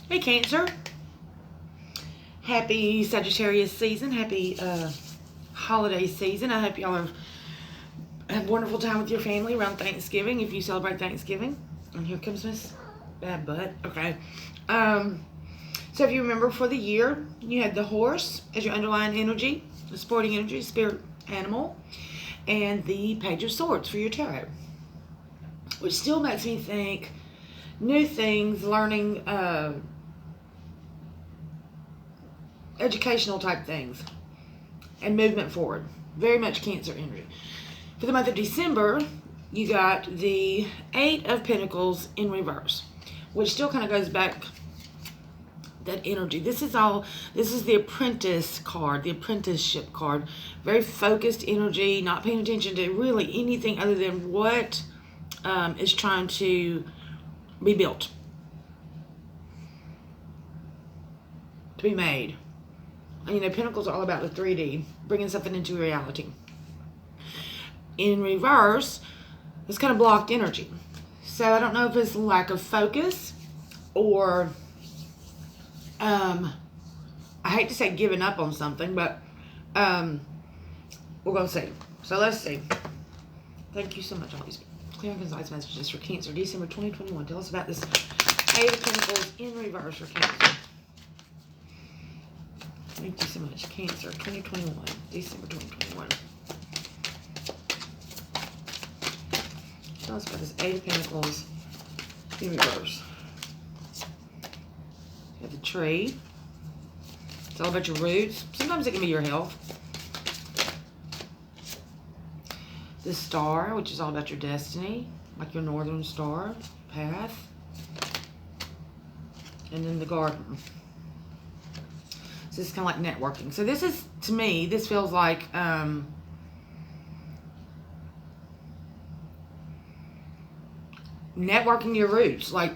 Hey, Cancer. Happy Sagittarius season. Happy holiday season. I hope y'all have a wonderful time with your family around Thanksgiving if you celebrate Thanksgiving. And here comes Miss Bad Butt. Okay. So if you remember for the year, you had the horse as your underlying energy, the sporting energy, spirit animal, and the Page of Swords for your tarot. Which still makes me think new things, learning, educational type things, and movement forward. Very much Cancer energy. For the month of December, you got the Eight of Pentacles in reverse, which still kind of goes back that energy. This is the apprentice card, the apprenticeship card. Very focused energy, not paying attention to really anything other than what is trying to be built, to be made. And, Pentacles are all about the 3D, bringing something into reality. In reverse, it's kind of blocked energy. So I don't know if it's lack of focus or, I hate to say giving up on something, but we're going to see. So let's see. Thank you so much, all these clear and concise messages for Cancer, December 2021. Tell us about this Eight of Pentacles in reverse for Cancer. Thank you so much. Cancer, 2021, December 2021. Tell us about this Eight of Pentacles in reverse. You have the tree. It's all about your roots. Sometimes it can be your health. The star, which is all about your destiny, like your northern star path. And then the garden. So this is kind of like networking. So this is, to me, this feels like networking your roots. Like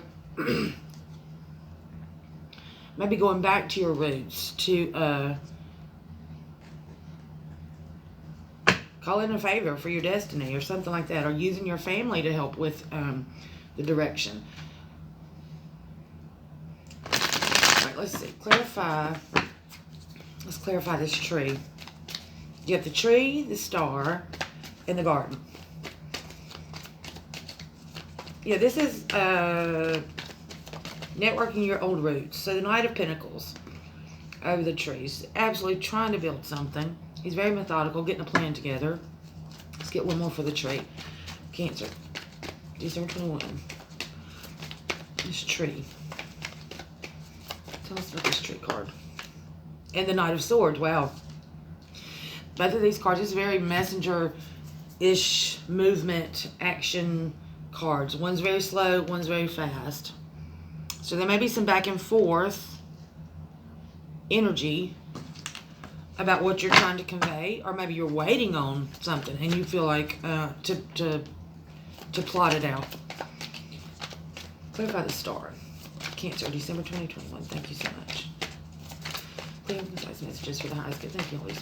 maybe going back to your roots to call in a favor for your destiny or something like that. Or using your family to help with the direction. All right, let's see. Clarify. Let's clarify this tree. You have the tree, the star, and the garden. Yeah, this is networking your old roots. So the Knight of Pentacles over the trees. Absolutely trying to build something. He's very methodical, getting a plan together. Let's get one more for the tree. Cancer, December 21. This tree. Tell us about this tree card. And the Knight of Swords. Wow. Both of these cards is very messenger-ish movement, action cards. One's very slow, one's very fast. So there may be some back and forth energy about what you're trying to convey, or maybe you're waiting on something and you feel like to plot it out. Clarify the star. Cancer, December 2021. Thank you so much. Clear and concise messages for the highest good. Thank you, always.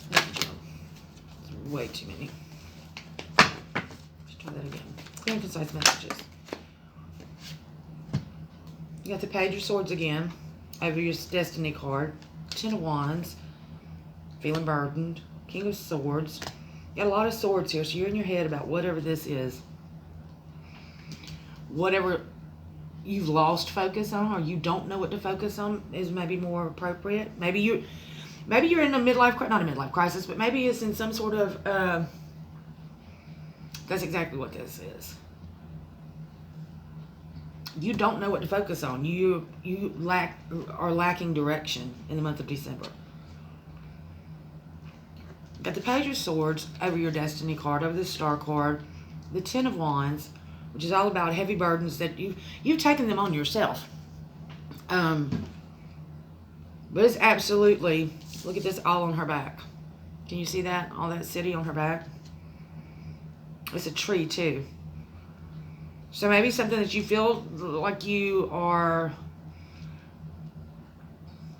Thank you, Joe. It's way too many. Let's try that again. Clear and concise messages. You got the Page of Swords again over your Destiny card. Ten of Wands. Feeling burdened. King of Swords. You got a lot of swords here, so you're in your head about whatever this is. Whatever you've lost focus on, or you don't know what to focus on, is maybe more appropriate. Maybe you're in a midlife, not a midlife crisis, but maybe it's in some sort of, that's exactly what this is. You don't know what to focus on. You are lacking direction in the month of December. Got the Page of Swords over your Destiny card, over the Star card, the Ten of Wands, which is all about heavy burdens that you've taken them on yourself. But it's absolutely, look at this, all on her back. Can you see that? All that city on her back. It's a tree too. So maybe something that you feel like you are,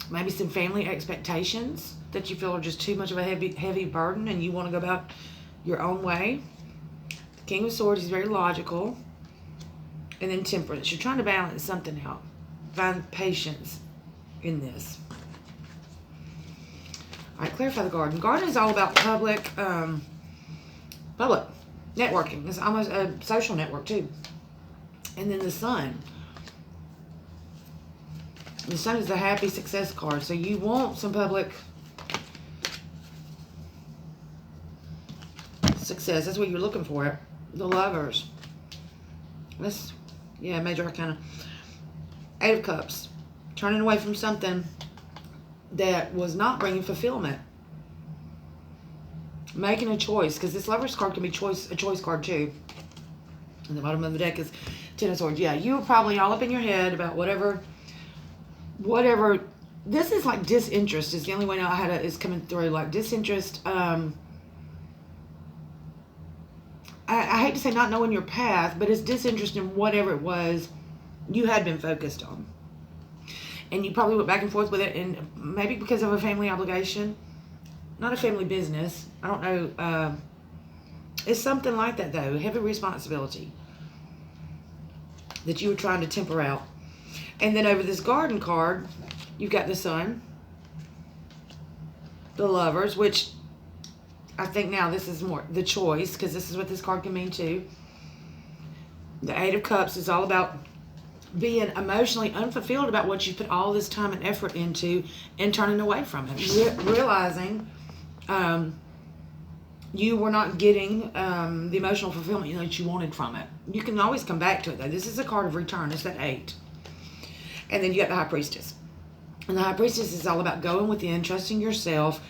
maybe some family expectations that you feel are just too much of a heavy burden, and you want to go about your own way. The King of Swords is very logical. And then Temperance. You're trying to balance something out. find patience in this. All right, clarify the garden. Garden is all about public networking. It's almost a social network too. And then the sun. The sun is the happy success card. So you want some public success. That's what you're looking for. The Lovers. This, yeah, major arcana. 8 of Cups. Turning away from something that was not bringing fulfillment. Making a choice, because this Lovers card can be a choice card too. And the bottom of the deck is 10 of Swords. Yeah, you were probably all up in your head about whatever. This is like disinterest is the only way I had it is coming through. Like disinterest. I hate to say not knowing your path, but it's disinterest in whatever it was you had been focused on. And you probably went back and forth with it, and maybe because of a family obligation. Not a family business. I don't know. It's something like that, though. Heavy responsibility that you were trying to temper out. And then over this garden card, you've got the Sun, the Lovers, which I think now this is more the choice, because this is what this card can mean too. The 8 of Cups is all about being emotionally unfulfilled about what you put all this time and effort into and turning away from it. Realizing you were not getting the emotional fulfillment that you wanted from it. You can always come back to it, though. This is a card of return. It's that 8. And then you got the High Priestess. And the High Priestess is all about going within, trusting yourself,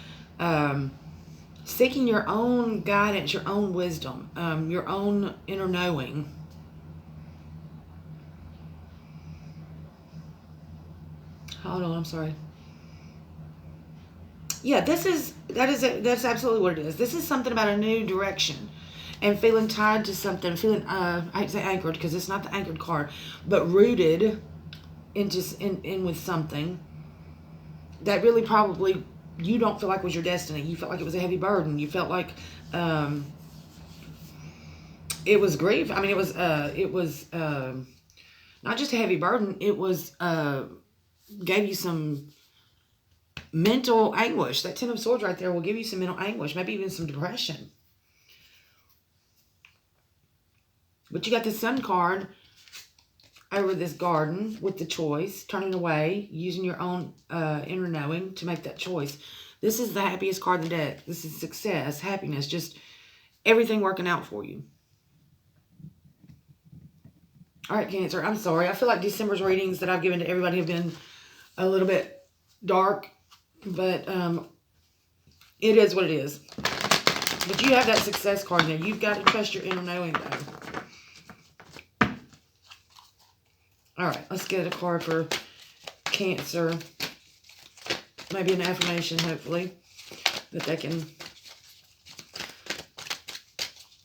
seeking your own guidance, your own wisdom, your own inner knowing. Hold on, I'm sorry. Yeah, that's absolutely what it is. This is something about a new direction and feeling tied to something, feeling, I hate to say anchored because it's not the anchored card, but rooted in with something that really probably you don't feel like was your destiny. You felt like it was a heavy burden. You felt like it was grief. I mean, it was not just a heavy burden. It was gave you some mental anguish. That 10 of Swords right there will give you some mental anguish, maybe even some depression. But you got the Sun card over this garden with the choice, turning away, using your own inner knowing to make that choice. This is the happiest card in the deck. This is success, happiness, just everything working out for you. All right, Cancer, I'm sorry. I feel like December's readings that I've given to everybody have been a little bit dark, but it is what it is. But you have that success card there. You've got to trust your inner knowing, though. All right, let's get a card for Cancer. Maybe an affirmation, hopefully, that they can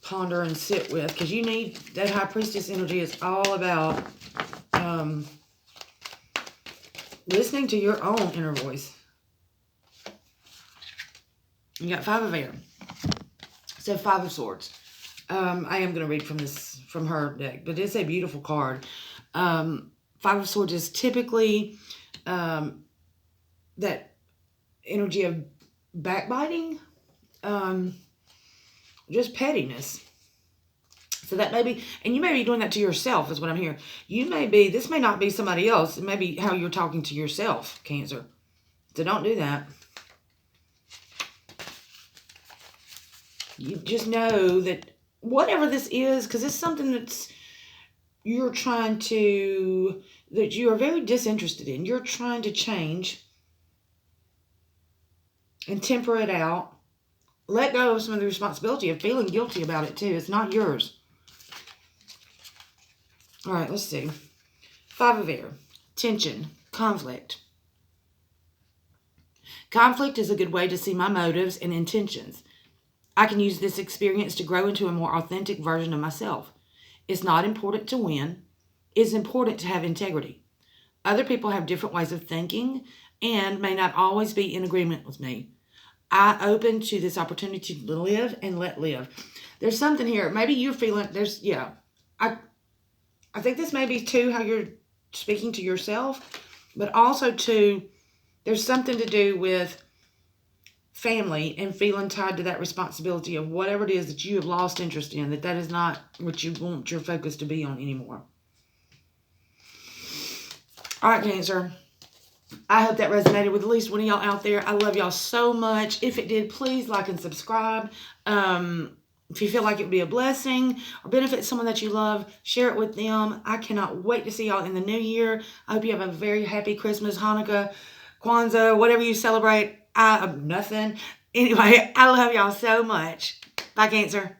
ponder and sit with. Because you need that High Priestess energy. It's all about listening to your own inner voice. You got 5 of Air. So 5 of Swords. I am going to read from her deck, but it's a beautiful card. 5 of Swords is typically that energy of backbiting, just pettiness. So that may be, and you may be doing that to yourself is what I'm hearing. You may be, this may not be somebody else. It may be how you're talking to yourself, Cancer. So don't do that. You just know that whatever this is, because it's something that's you're trying to, that you are very disinterested in. You're trying to change and temper it out. Let go of some of the responsibility of feeling guilty about it too. It's not yours. All right, let's see. 5 of Air. Tension. Conflict. Conflict is a good way to see my motives and intentions. I can use this experience to grow into a more authentic version of myself. It's not important to win. It's important to have integrity. Other people have different ways of thinking and may not always be in agreement with me. I open to this opportunity to live and let live. There's something here. Maybe you're feeling, I think this may be too how you're speaking to yourself, but also to, there's something to do with family and feeling tied to that responsibility of whatever it is that you have lost interest in, that is not what you want your focus to be on anymore. All right, Cancer. I hope that resonated with at least one of y'all out there. I love y'all so much. If it did, please like and subscribe. If you feel like it would be a blessing or benefit someone that you love, share it with them. I cannot wait to see y'all in the new year. I hope you have a very happy Christmas, Hanukkah, Kwanzaa, whatever you celebrate. Nothing. Anyway, I love y'all so much. Bye, Cancer.